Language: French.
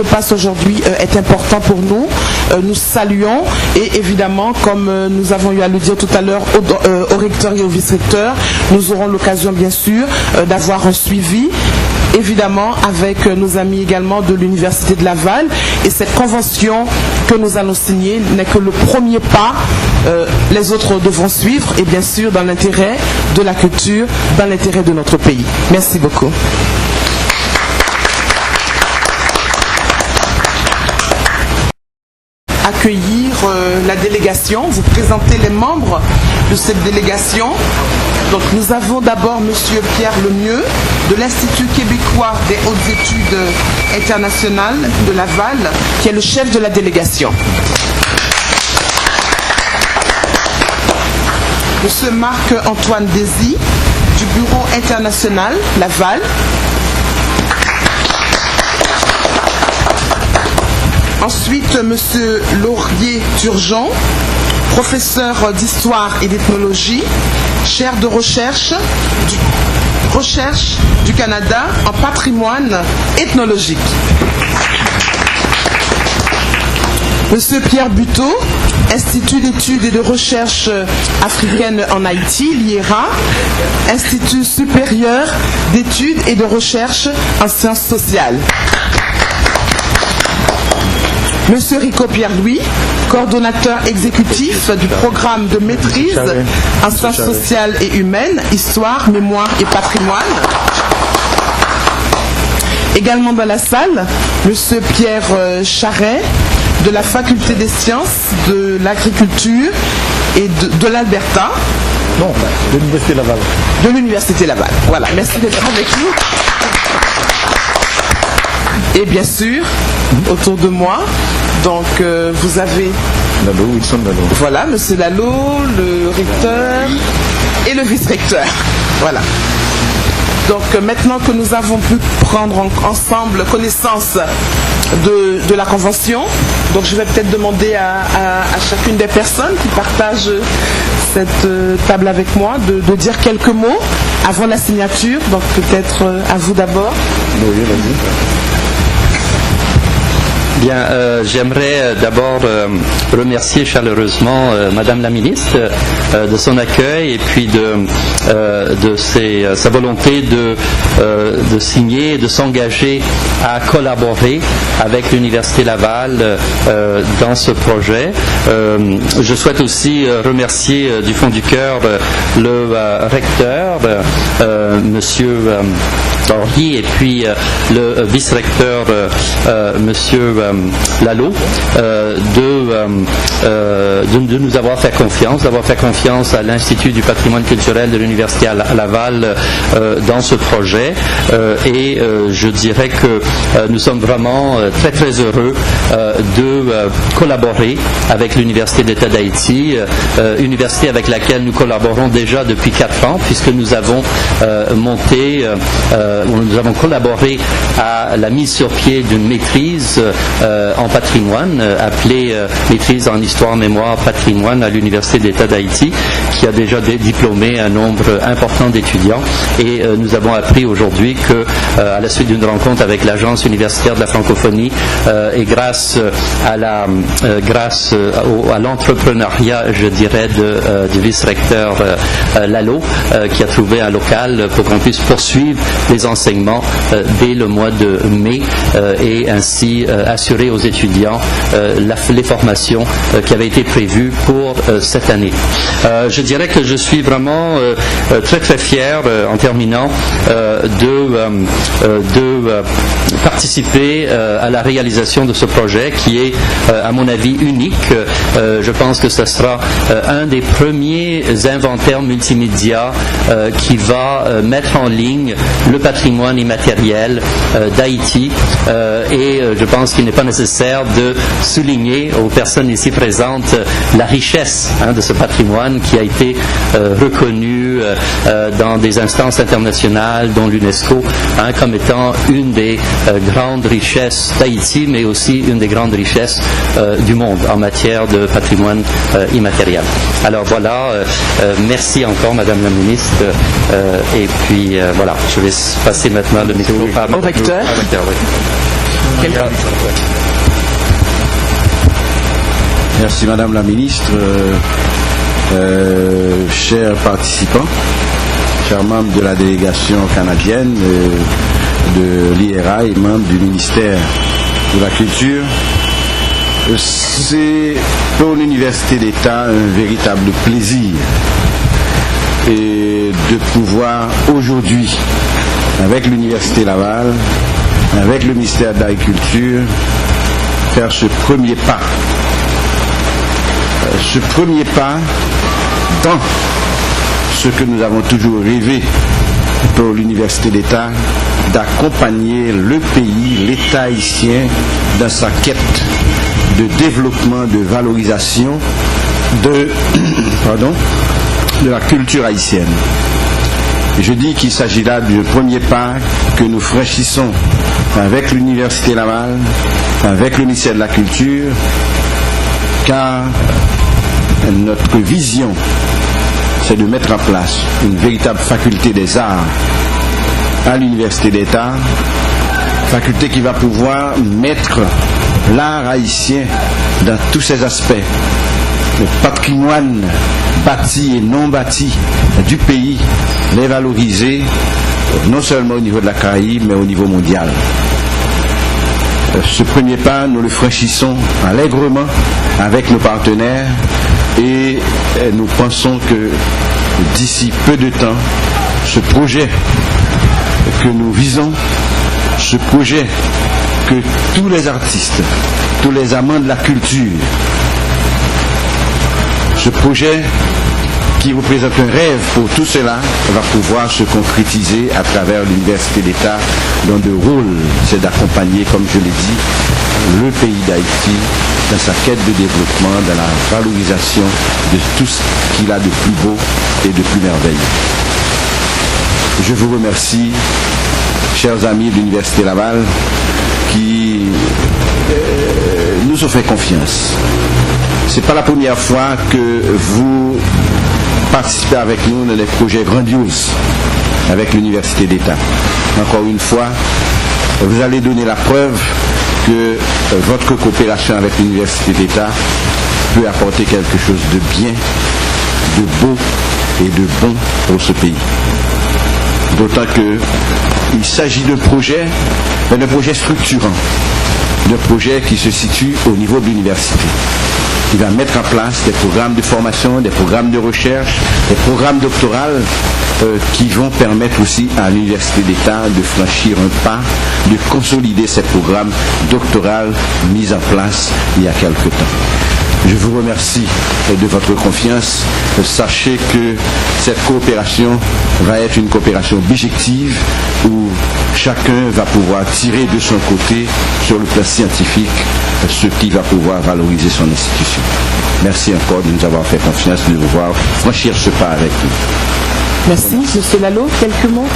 passe aujourd'hui est important pour nous. Nous saluons et évidemment, comme nous avons eu à le dire tout à l'heure au recteur et au vice-recteur, nous aurons l'occasion bien sûr d'avoir un suivi, évidemment avec nos amis également de l'Université de Laval. Et cette convention que nous allons signer n'est que le premier pas. Les autres devront suivre et bien sûr dans l'intérêt de la culture, dans l'intérêt de notre pays. Merci beaucoup. Accueillir la délégation, vous présenter les membres de cette délégation. Donc nous avons d'abord Monsieur Pierre Lemieux de l'Institut québécois des hautes études internationales de Laval, qui est le chef de la délégation. Monsieur Marc-Antoine Désy du Bureau international Laval. Ensuite, M. Laurier-Turgeon, professeur d'histoire et d'ethnologie, chaire de recherche du Canada en patrimoine ethnologique. M. Pierre Buteau, Institut d'études et de recherche africaine en Haïti, l'IERA, Institut supérieur d'études et de recherche en sciences sociales. Monsieur Rico Pierre-Louis, coordonnateur exécutif du programme de maîtrise en sciences sociales et humaines, histoire, mémoire et patrimoine. Également dans la salle, Monsieur Pierre Charret, de la Faculté des sciences, de l'agriculture et de l'Alberta. Non, de l'Université Laval. De l'Université Laval. Voilà, merci d'être avec nous. Et bien sûr, autour de moi, donc vous avez Lalo, Wilson Lalo. Voilà, Monsieur Lalo, le recteur et le vice-recteur. Voilà. Donc maintenant que nous avons pu prendre ensemble connaissance de la convention, donc je vais peut-être demander à chacune des personnes qui partagent cette table avec moi de dire quelques mots avant la signature. Donc peut-être à vous d'abord. Oui, vas-y. Bien, j'aimerais d'abord remercier chaleureusement Madame la ministre de son accueil et puis de sa volonté de signer et de s'engager à collaborer avec l'Université Laval dans ce projet. Je souhaite aussi remercier du fond du cœur le recteur, Monsieur Laurier, et puis le vice-recteur, Monsieur Lalo, de nous avoir fait confiance, d'avoir fait confiance à l'Institut du patrimoine culturel de l'Université à Laval dans ce projet. Et je dirais que nous sommes vraiment très très heureux de collaborer avec l'Université d'État d'Haïti, université avec laquelle nous collaborons déjà depuis 4 ans, puisque nous avons nous avons collaboré à la mise sur pied d'une maîtrise en patrimoine, appelée maîtrise en histoire, mémoire, patrimoine à l'Université d'État d'Haïti, qui a déjà diplômé un nombre important d'étudiants. Et nous avons appris aujourd'hui que, à la suite d'une rencontre avec l'Agence universitaire de la francophonie, et grâce à l'entrepreneuriat, je dirais, du vice-recteur Lalo, qui a trouvé un local pour qu'on puisse poursuivre les enseignements dès le mois de mai et ainsi assurer aux étudiants les formations qui avaient été prévues pour cette année. Je dirais que je suis vraiment très très fier en terminant de participer à la réalisation de ce projet qui est à mon avis unique. Je pense que ce sera un des premiers inventaires multimédia qui va mettre en ligne le patrimoine immatériel d'Haïti et je pense qu'il n'est pas nécessaire de souligner aux personnes ici présentes la richesse de ce patrimoine qui a été reconnu dans des instances internationales dont l'UNESCO comme étant une des grandes richesses d'Haïti, mais aussi une des grandes richesses du monde en matière de patrimoine immatériel. Alors voilà, merci encore Madame la Ministre et puis voilà, je vais passer maintenant le micro au recteur. Merci Madame la Ministre, chers participants, chers membres de la délégation canadienne de l'IRA et membres du ministère de la Culture. C'est pour l'Université d'État un véritable plaisir et de pouvoir aujourd'hui, avec l'Université Laval, avec le ministère de l'Agriculture, faire ce premier pas. Ce premier pas dans ce que nous avons toujours rêvé pour l'Université d'État, d'accompagner le pays, l'État haïtien, dans sa quête de développement, de valorisation de la culture haïtienne. Je dis qu'il s'agit là du premier pas que nous franchissons avec l'Université Laval, avec le ministère de la Culture, car notre vision, c'est de mettre en place une véritable faculté des arts à l'Université d'État, faculté qui va pouvoir mettre l'art haïtien dans tous ses aspects, le patrimoine bâti et non bâti du pays, les valoriser non seulement au niveau de la Caraïbe, mais au niveau mondial. Ce premier pas, nous le franchissons allègrement avec nos partenaires et nous pensons que d'ici peu de temps, ce projet que nous visons, ce projet que tous les artistes, tous les amants de la culture, ce projet qui représente un rêve pour tout cela, va pouvoir se concrétiser à travers l'Université d'État, dont le rôle, c'est d'accompagner, comme je l'ai dit, le pays d'Haïti dans sa quête de développement, dans la valorisation de tout ce qu'il a de plus beau et de plus merveilleux. Je vous remercie, chers amis de l'Université Laval, qui nous ont fait confiance. Ce n'est pas la première fois que vous participez avec nous dans des projets grandioses avec l'Université d'État. Encore une fois, vous allez donner la preuve que votre coopération avec l'Université d'État peut apporter quelque chose de bien, de beau et de bon pour ce pays. D'autant qu'il s'agit d'un projet structurant, d'un projet qui se situe au niveau de l'université. Il va mettre en place des programmes de formation, des programmes de recherche, des programmes doctoraux qui vont permettre aussi à l'Université d'État de franchir un pas, de consolider ces programmes doctoraux mis en place il y a quelque temps. Je vous remercie de votre confiance. Sachez que cette coopération va être une coopération bijective où chacun va pouvoir tirer de son côté, sur le plan scientifique, ce qui va pouvoir valoriser son institution. Merci encore de nous avoir fait confiance, de nous voir franchir ce pas avec nous. Merci. Monsieur Lalo, quelques mots?